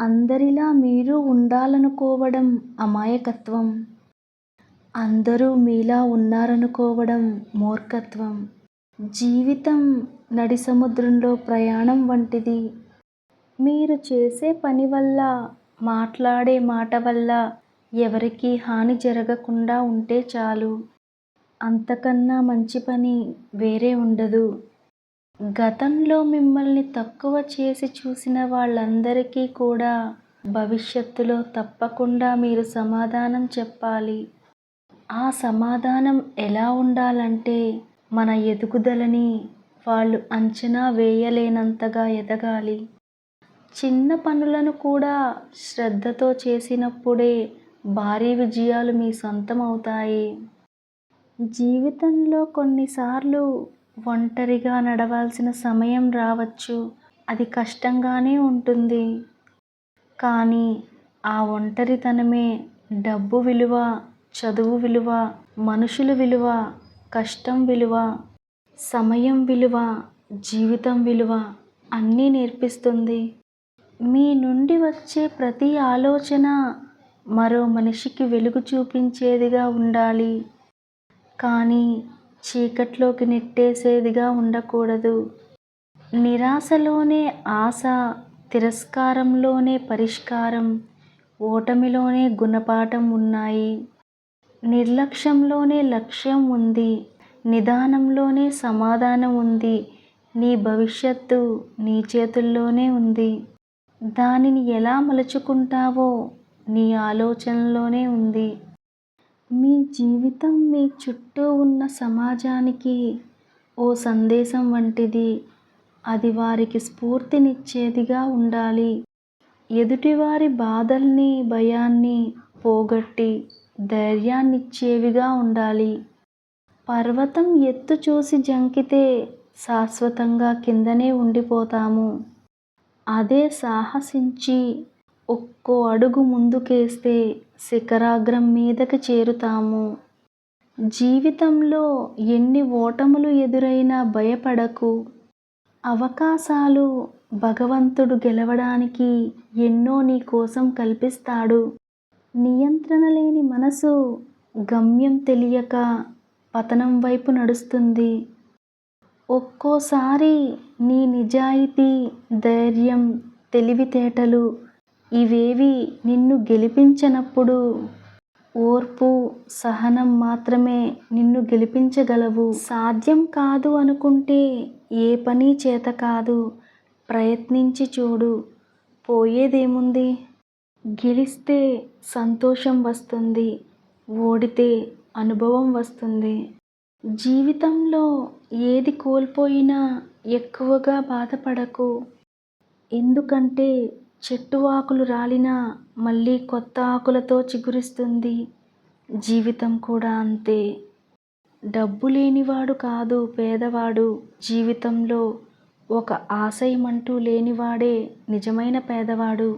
అందరిలా మీరు ఉండాలనుకోవడం అమాయకత్వం. అందరూ మీలా ఉన్నారనుకోవడం మూర్ఖత్వం. జీవితం నడి సముద్రంలో ప్రయాణం వంటిది. మీరు చేసే పని వల్ల, మాట్లాడే మాట వల్ల ఎవరికీ హాని జరగకుండా ఉంటే చాలు. అంతకన్నా మంచి పని వేరే ఉండదు. గతంలో మిమ్మల్ని తక్కువ చేసి చూసిన వాళ్ళందరికీ కూడా భవిష్యత్తులో తప్పకుండా మీరు సమాధానం చెప్పాలి. ఆ సమాధానం ఎలా ఉండాలంటే, మన ఎదుగుదలని వాళ్ళు అంచనా వేయలేనంతగా ఎదగాలి. చిన్న పనులను కూడా శ్రద్ధతో చేసినప్పుడే భారీ విజయాలు మీ సొంతం అవుతాయి. జీవితంలో కొన్నిసార్లు ఒంటరిగా నడవాల్సిన సమయం రావచ్చు. అది కష్టంగానే ఉంటుంది. కానీ ఆ ఒంటరితనమే డబ్బు విలువ, చదువు విలువ, మనుషుల విలువ, కష్టం విలువ, సమయం విలువ, జీవితం విలువ అన్నీ నేర్పిస్తుంది. మీ నుండి వచ్చే ప్రతి ఆలోచన మరో మనిషికి వెలుగు చూపించేదిగా ఉండాలి. కానీ చీకట్లోకి నెట్టేసేదిగా ఉండకూడదు. నిరాశలోనే ఆశ, తిరస్కారంలోనే పరిష్కారం, ఓటమిలోనే గుణపాఠం ఉన్నాయి. నిర్లక్ష్యంలోనే లక్ష్యం ఉంది. నిదానంలోనే సమాధానం ఉంది. నీ భవిష్యత్తు నీ చేతుల్లోనే ఉంది. దానిని ఎలా మలుచుకుంటావో నీ ఆలోచనలోనే ఉంది. మీ జీవితం మీ చుట్టూ ఉన్న సమాజానికి ఓ సందేశం వంటిది. అది వారికి స్ఫూర్తినిచ్చేదిగా ఉండాలి. ఎదుటివారి బాధల్ని, భయాన్ని పోగొట్టి ధైర్యాన్నిచ్చేవిగా ఉండాలి. పర్వతం ఎత్తు చూసి జంకితే శాశ్వతంగా కిందనే ఉండిపోతాము. అదే సాహసించి ఒక్కో అడుగు ముందుకేస్తే శిఖరాగ్రం మీదకి చేరుతాము. జీవితంలో ఎన్ని ఓటములు ఎదురైనా భయపడకు. అవకాశాలు భగవంతుడు గెలవడానికి ఎన్నో నీ కోసం కల్పిస్తాడు. నియంత్రణ లేని మనసు గమ్యం తెలియక పతనం వైపు నడుస్తుంది. ఒక్కోసారి నీ నిజాయితీ, ధైర్యం, తెలివితేటలు ఇవేవి నిన్ను గెలిపించనప్పుడు ఓర్పు, సహనం మాత్రమే నిన్ను గెలిపించగలవు. సాధ్యం కాదు అనుకుంటే ఏ పని చేత కాదు. ప్రయత్నించి చూడు, పోయేదేముంది? గెలిస్తే సంతోషం వస్తుంది, ఓడితే అనుభవం వస్తుంది. జీవితంలో ఏది కోల్పోయినా ఎక్కువగా బాధపడకు. ఎందుకంటే చెట్టు ఆకులు రాలినా మళ్ళీ కొత్త ఆకులతో చిగురిస్తుంది. జీవితం కూడా అంతే. డబ్బు లేనివాడు కాదు పేదవాడు. జీవితంలో ఒక ఆశయమంటూ లేనివాడే నిజమైన పేదవాడు.